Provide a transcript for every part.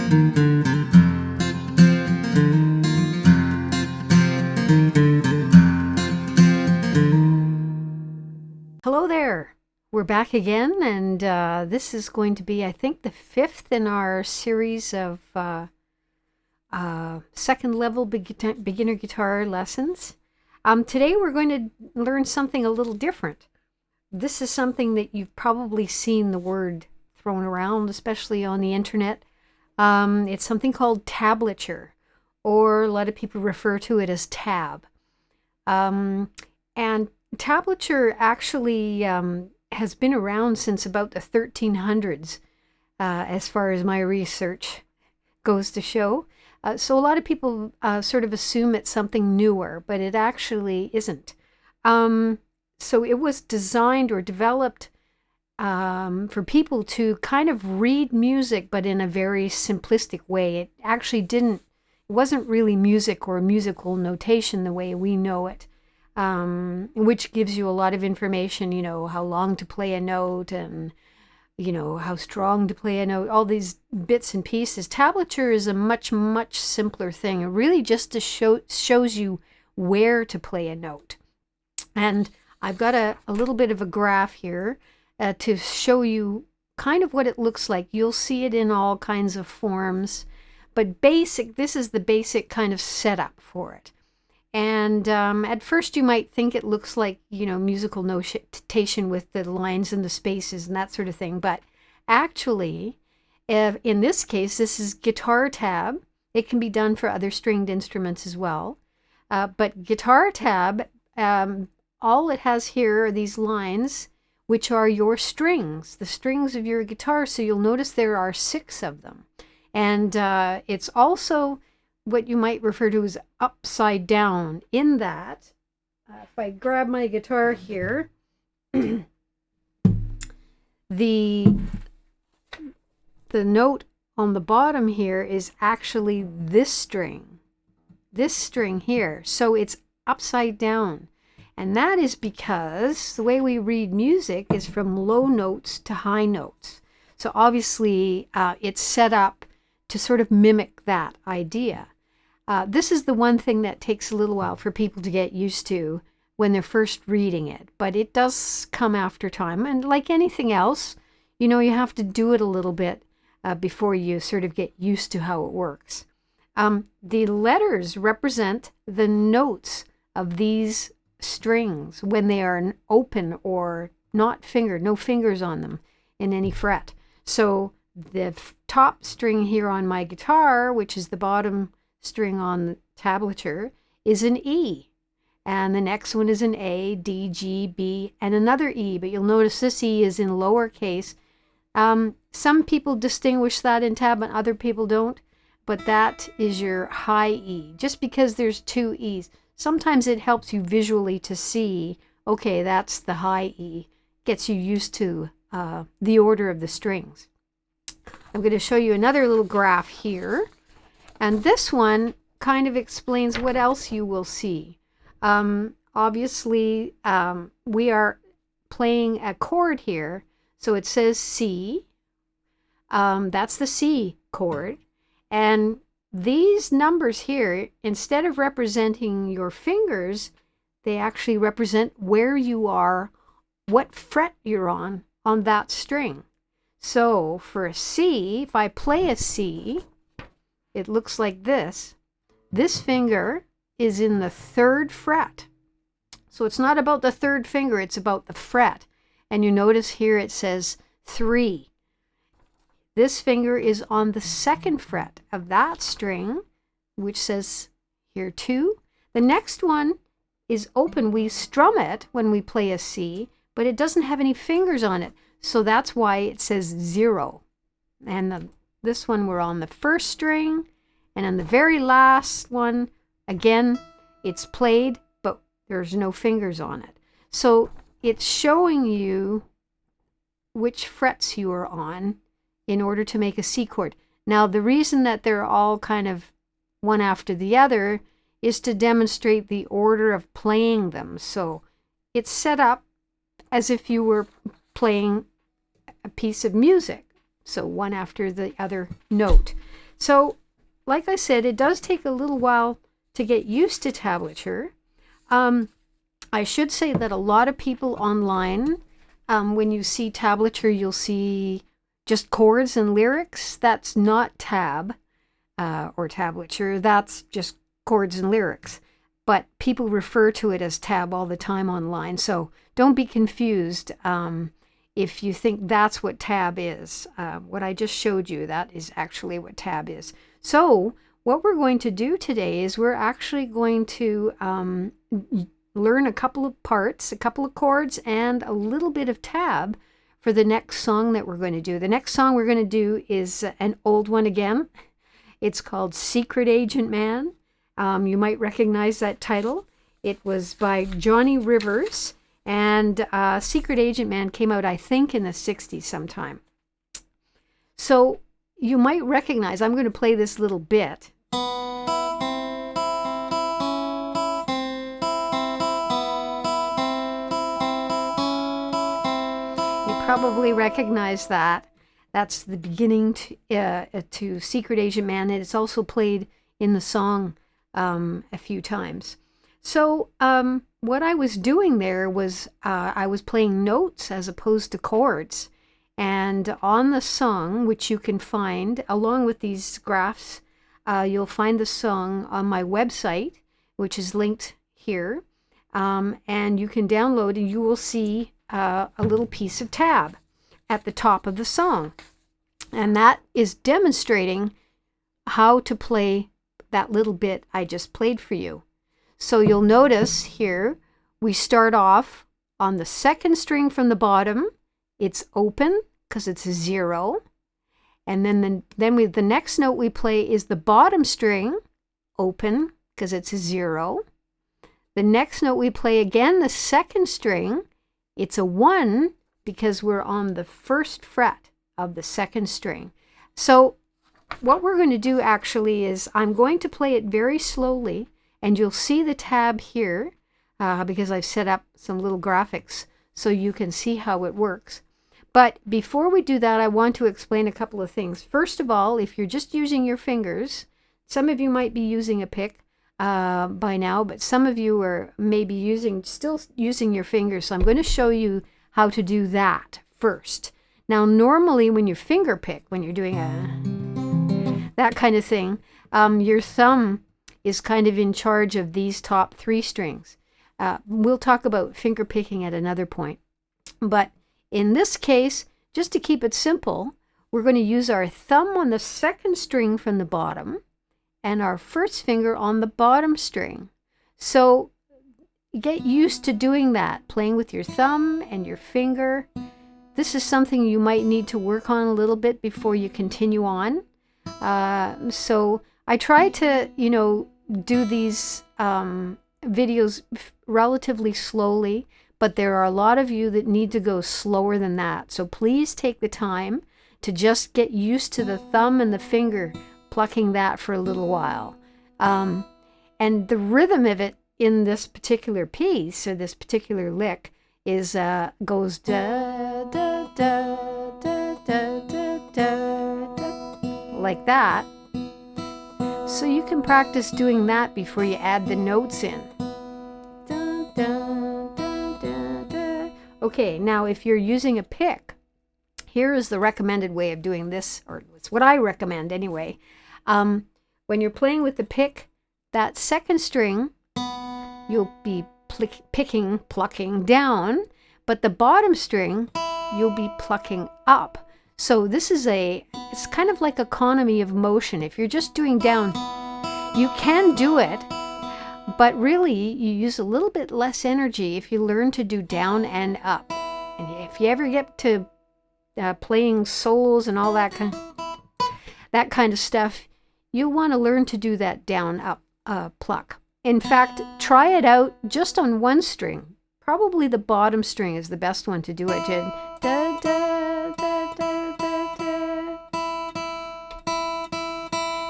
Hello there. We're back again, and this is going to be, I think, the fifth in our series of second level beginner guitar lessons. Today we're going to learn something a little different. This is something that you've probably seen the word thrown around, especially on the internet. It's something called tablature, or a lot of people refer to it as tab. And tablature actually has been around since about the 1300s, as far as my research goes to show. So a lot of people sort of assume it's something newer, but it actually isn't. So it was designed or developed for people to kind of read music, but in a very simplistic way. It actually it wasn't really music or musical notation the way we know it. Which gives you a lot of information, how long to play a note and, how strong to play a note, all these bits and pieces. Tablature is a much, much simpler thing. It really just shows you where to play a note. And I've got a little bit of a graph here to show you kind of what it looks like. You'll see it in all kinds of forms, but this is the basic kind of setup for it. And at first you might think it looks like, musical notation with the lines and the spaces and that sort of thing. But actually, in this case, this is guitar tab. It can be done for other stringed instruments as well. But guitar tab, all it has here are these lines, which are your strings, the strings of your guitar. So you'll notice there are 6 of them. And it's also what you might refer to as upside down, in that if I grab my guitar here, the note on the bottom here is actually this string here, so it's upside down. And that is because the way we read music is from low notes to high notes. So obviously it's set up to sort of mimic that idea. This is the one thing that takes a little while for people to get used to when they're first reading it, but it does come after time. And like anything else, you have to do it a little bit before you sort of get used to how it works. The letters represent the notes of these strings when they are open or not fingered, no fingers on them in any fret. So the top string here on my guitar, which is the bottom string on the tablature, is an E, and the next one is an A, D, G, B, and another E, but you'll notice this E is in lowercase. Some people distinguish that in tab and other people don't, but that is your high E, just because there's 2 E's. Sometimes it helps you visually to see, okay, that's the high E, gets you used to the order of the strings. I'm going to show you another little graph here. And this one kind of explains what else you will see. Obviously, we are playing a chord here. So it says C. That's the C chord. And these numbers here, instead of representing your fingers, they actually represent where you are, what fret you're on that string. So for a C, if I play a C, it looks like this. This finger is in the 3rd fret. So it's not about the 3rd finger, it's about the fret. And you notice here it says 3. This finger is on the 2nd fret of that string, which says here 2. The next one is open. We strum it when we play a C, but it doesn't have any fingers on it. So that's why it says 0. And this one, we're on the 1st string, and on the very last one, again, it's played, but there's no fingers on it. So it's showing you which frets you are on in order to make a C chord. Now, the reason that they're all kind of one after the other is to demonstrate the order of playing them. So it's set up as if you were playing a piece of music. So one after the other note. So like I said, it does take a little while to get used to tablature. I should say that a lot of people online, when you see tablature, you'll see just chords and lyrics. That's not tab or tablature. That's just chords and lyrics. But people refer to it as tab all the time online. So don't be confused if you think that's what tab is. What I just showed you, that is actually what tab is. So what we're going to do today is we're actually going to learn a couple of parts, a couple of chords, and a little bit of tab for the next song that we're going to do. The next song we're going to do is an old one again. It's called Secret Agent Man. You might recognize that title. It was by Johnny Rivers, and Secret Agent Man came out, I think, in the 60s sometime. So you might recognize, I'm going to play this little bit. You probably recognize that. That's the beginning to Secret Agent Man, and it's also played in the song a few times. So what I was doing there was I was playing notes as opposed to chords. And on the song, which you can find along with these graphs, you'll find the song on my website, which is linked here. And you can download, and you will see a little piece of tab at the top of the song. And that is demonstrating how to play that little bit I just played for you. So you'll notice here, we start off on the second string from the bottom. It's open because it's a 0. And then the next note we play is the bottom string, open because it's a 0. The next note we play again, the second string, it's a 1 because we're on the first fret of the second string. So what we're going to do actually is I'm going to play it very slowly, and you'll see the tab here because I've set up some little graphics so you can see how it works. But before we do that, I want to explain a couple of things. First of all, if you're just using your fingers, some of you might be using a pick by now, but some of you are maybe still using your fingers. So I'm going to show you how to do that first. Now, normally when you finger pick, when you're doing that kind of thing, your thumb is kind of in charge of these top 3 strings. We'll talk about finger picking at another point. But in this case, just to keep it simple, we're going to use our thumb on the second string from the bottom and our first finger on the bottom string. So get used to doing that, playing with your thumb and your finger. This is something you might need to work on a little bit before you continue on. So I try to, do these videos relatively slowly, but there are a lot of you that need to go slower than that. So please take the time to just get used to the thumb and the finger plucking that for a little while. And the rhythm of it in this particular piece, or this particular lick, is goes da da da da da da da da, like that. So you can practice doing that before you add the notes in. Da, da, da, da, da. Okay, now if you're using a pick, here is the recommended way of doing this, or it's what I recommend anyway. When you're playing with the pick, that second string, you'll be plucking down, but the bottom string, you'll be plucking up. So this is it's kind of like economy of motion. If you're just doing down, you can do it, but really you use a little bit less energy if you learn to do down and up. And if you ever get to playing solos and all that kind of stuff, you'll want to learn to do that down up pluck. In fact, try it out just on one string. Probably the bottom string is the best one to do it. Da, da, da, da, da, da.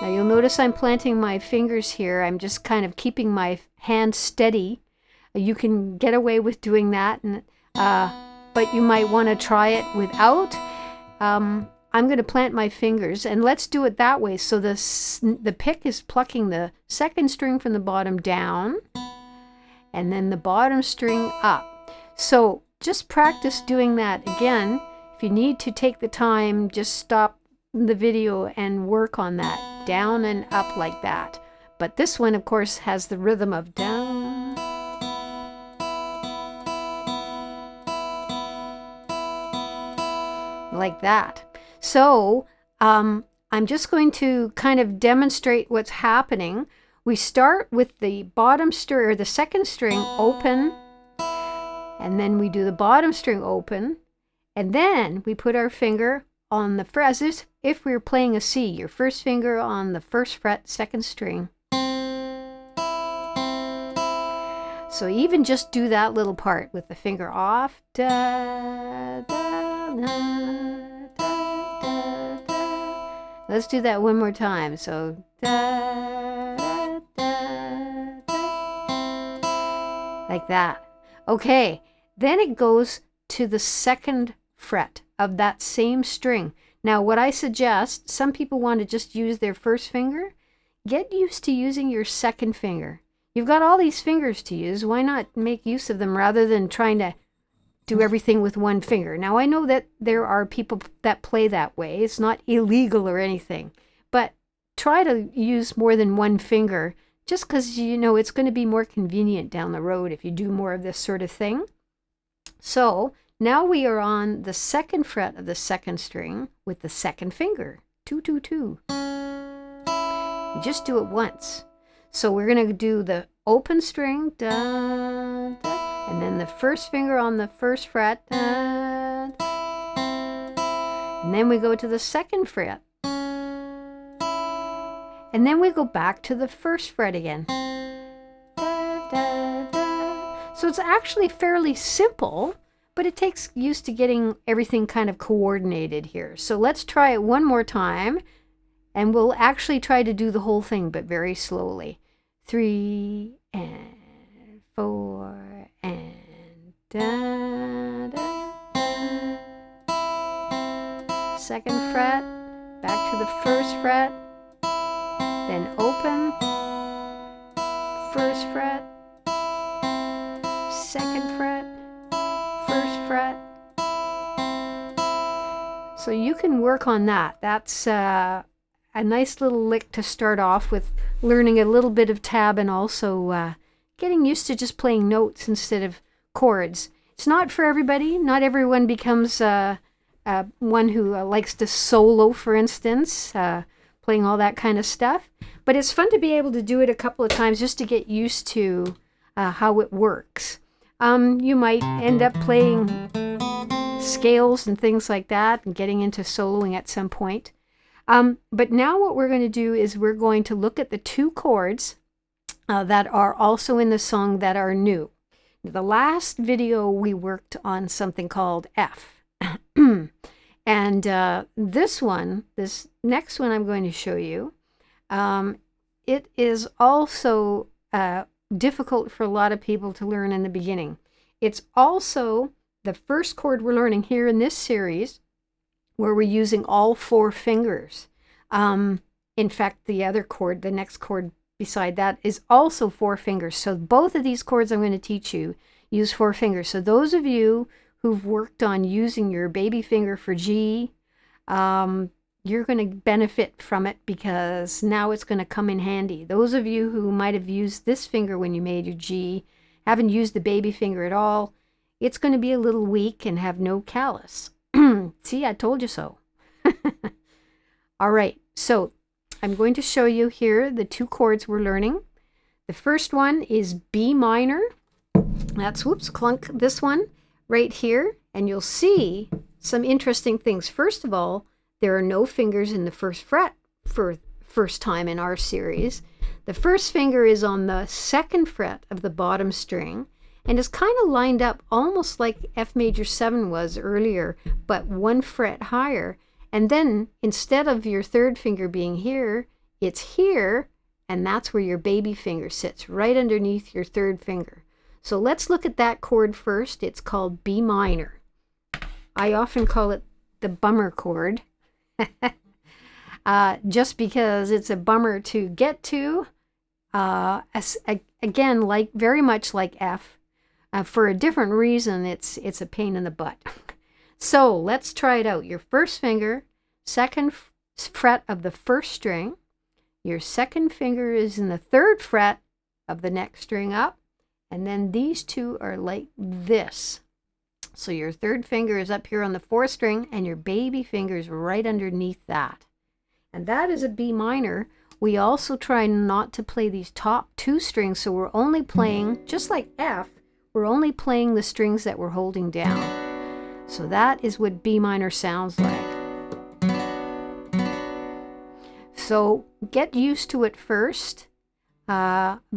Now you'll notice I'm planting my fingers here. I'm just kind of keeping my hand steady. You can get away with doing that, but you might want to try it without. I'm I'm going to plant my fingers, and let's do it that way. So the pick is plucking the second string from the bottom down, and then the bottom string up. So just practice doing that. Again, if you need to take the time, just stop the video and work on that. Down and up like that. But this one, of course, has the rhythm of down. Like that. So I'm just going to kind of demonstrate what's happening. We start with the bottom string, or the second string open, and then we do the bottom string open, and then we put our finger on the fret, as if we were playing a C. Your first finger on the first fret, second string. So even just do that little part with the finger off. Da, da, da, da, da. Let's do that one more time. So da, da, da, da. Like that. Okay, then it goes to the second fret of that same string. Now what I suggest, some people want to just use their first finger. Get used to using your second finger. You've got all these fingers to use. Why not make use of them rather than trying to do everything with one finger? Now, I know that there are people that play that way. It's not illegal or anything. But try to use more than one finger just because, you know, it's going to be more convenient down the road if you do more of this sort of thing. So now we are on the second fret of the second string with the second finger. 2, 2, 2. You just do it once. So we're going to do the open string, da, da, and then the first finger on the first fret, da, da, and then we go to the second fret. And then we go back to the first fret again. Da, da, da. So it's actually fairly simple, but it takes used to getting everything kind of coordinated here. So let's try it one more time, and we'll actually try to do the whole thing, but very slowly. 3 and 4 and da, da, da. Second fret, back to the first fret, then open, first fret, second fret, first fret. So you can work on that. That's a nice little lick to start off with, learning a little bit of tab and also getting used to just playing notes instead of chords. It's not for everybody. Not everyone becomes one who likes to solo, for instance, playing all that kind of stuff. But it's fun to be able to do it a couple of times just to get used to how it works. You might end up playing scales and things like that and getting into soloing at some point. But now what we're going to do is we're going to look at the two chords that are also in the song that are new. The last video we worked on something called F. And this next one I'm going to show you, it is also difficult for a lot of people to learn in the beginning. It's also the first chord we're learning here in this series where we're using all 4 fingers. In fact, the other chord, the next chord beside that, is also 4 fingers. So both of these chords I'm going to teach you use 4 fingers. So those of you who've worked on using your baby finger for G, you're going to benefit from it because now it's going to come in handy. Those of you who might have used this finger when you made your G, haven't used the baby finger at all, it's going to be a little weak and have no callus. See, I told you so. All right, so I'm going to show you here the 2 chords we're learning. The first one is B minor. That's, whoops, clunk this one right here. And you'll see some interesting things. First of all, there are no fingers in the first fret for first time in our series. The first finger is on the second fret of the bottom string, and it's kind of lined up almost like F major 7 was earlier, but 1 fret higher. And then instead of your third finger being here, it's here, and that's where your baby finger sits, right underneath your third finger. So let's look at that chord first. It's called B minor. I often call it the bummer chord just because it's a bummer to get to. Again, like very much like F, for a different reason, it's a pain in the butt. So let's try it out. Your first finger, second fret of the first string. Your second finger is in the third fret of the next string up. And then these two are like this. So your third finger is up here on the fourth string, and your baby finger is right underneath that. And that is a B minor. We also try not to play these top two strings, so we're only playing, just like F, we're only playing the strings that we're holding down. So that is what B minor sounds like. So get used to it first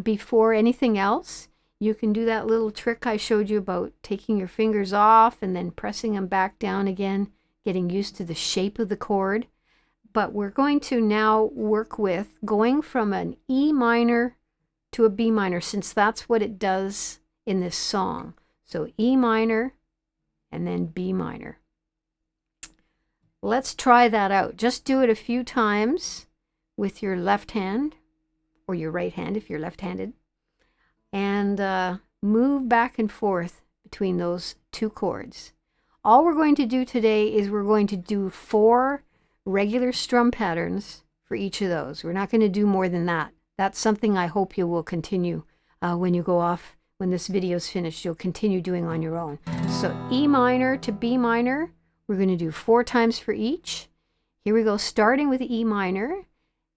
before anything else. You can do that little trick I showed you about taking your fingers off and then pressing them back down again, getting used to the shape of the chord. But we're going to now work with going from an E minor to a B minor, since that's what it does in this song. So E minor and then B minor. Let's try that out. Just do it a few times with your left hand, or your right hand if you're left-handed, and move back and forth between those two chords. All we're going to do today is we're going to do 4 regular strum patterns for each of those. We're not going to do more than that. That's something I hope you will continue when you go off, when this video is finished, you'll continue doing on your own. So E minor to B minor, we're going to do 4 times for each. Here we go, starting with E minor,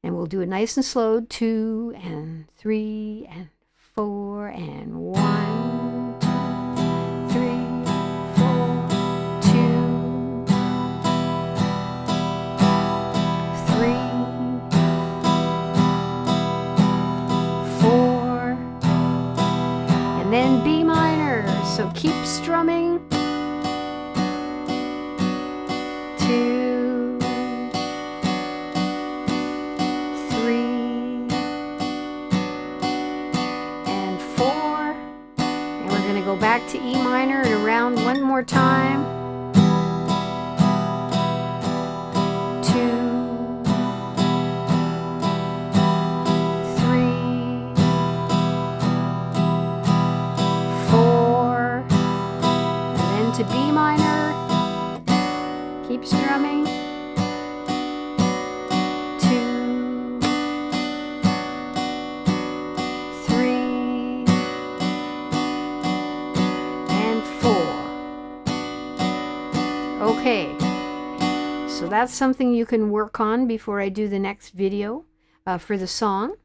and we'll do it nice and slow, 2 and 3 and 4 and 1, 2, 3, 4, 2, 3, 4, and then B minor. So keep strumming. 2, 3, and 4. And we're going to go back to E minor and around one more time. 2, 3, 4, and then to B minor. Keep strumming. 2, and 4. Okay, so that's something you can work on before I do the next video for the song.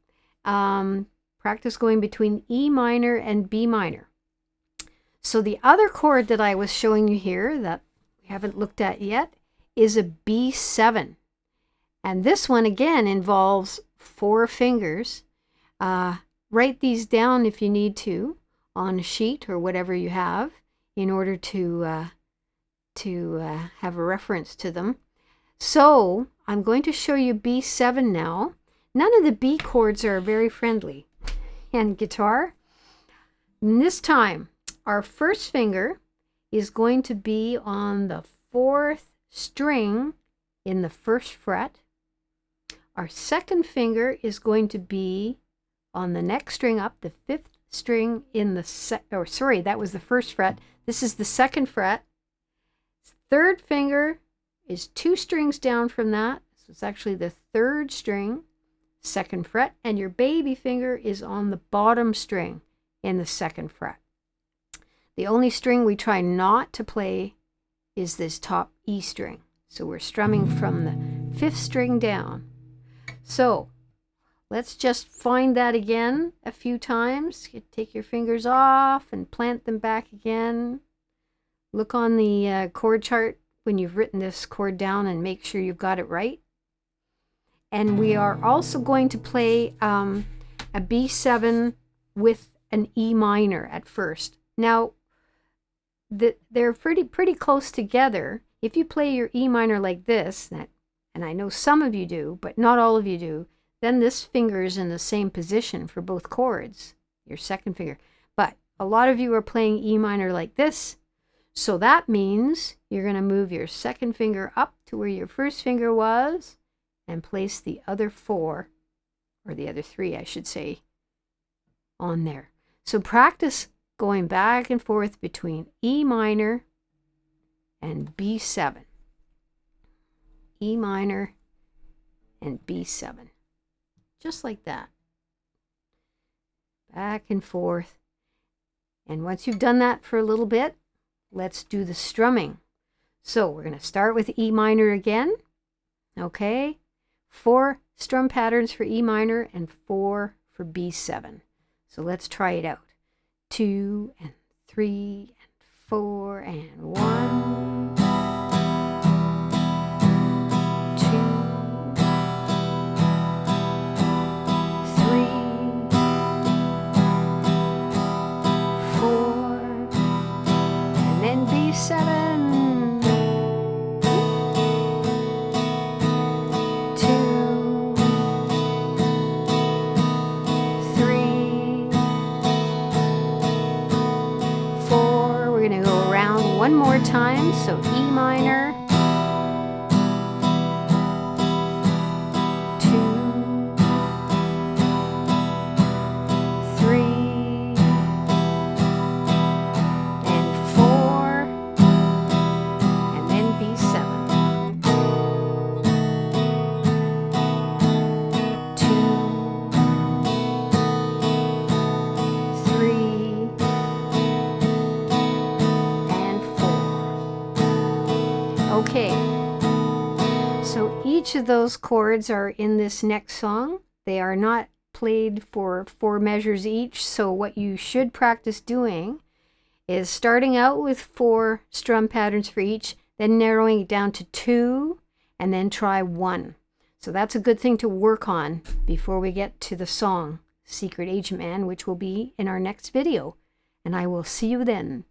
Practice going between E minor and B minor. So the other chord that I was showing you here that we haven't looked at yet is a B7. And this one again involves 4 fingers. Write these down if you need to on a sheet or whatever you have in order to have a reference to them. So I'm going to show you B7 now. None of the B chords are very friendly in guitar. And this time, our first finger is going to be on the 4th string in the 1st fret. Our second finger is going to be on the next string up, the 5th string in the that was the 1st fret. This is the 2nd fret. Third finger is 2 strings down from that. So it's actually the 3rd string, 2nd fret, and your baby finger is on the bottom string in the 2nd fret. The only string we try not to play is this top E string. So we're strumming from the 5th string down. So let's just find that again a few times. You take your fingers off and plant them back again. Look on the chord chart when you've written this chord down and make sure you've got it right. And we are also going to play a B7 with an E minor at first. Now, they're pretty close together. If you play your E minor like this, and I know some of you do, but not all of you do, then this finger is in the same position for both chords, your second finger. But a lot of you are playing E minor like this, So that means you're going to move your second finger up to where your first finger was and place the other 4, or the other 3, I should say, on there. So practice going back and forth between E minor and B7. E minor and B7. Just like that. Back and forth. And once you've done that for a little bit, let's do the strumming. So we're going to start with E minor again. Okay? 4 strum patterns for E minor and 4 for B7. So let's try it out. 2 and 3 and 4 and 1. 2, 3, 4, and then B7. 2, 3, 4. We're going to go around one more time. So E minor, 2, 3, and 4, and then B7. 2, 3, and 4. Okay, so each of those chords are in this next song. They are not played for 4 measures each, so what you should practice doing is starting out with 4 strum patterns for each, then narrowing it down to 2, and then try 1. So that's a good thing to work on before we get to the song, Secret Agent Man, which will be in our next video. And I will see you then.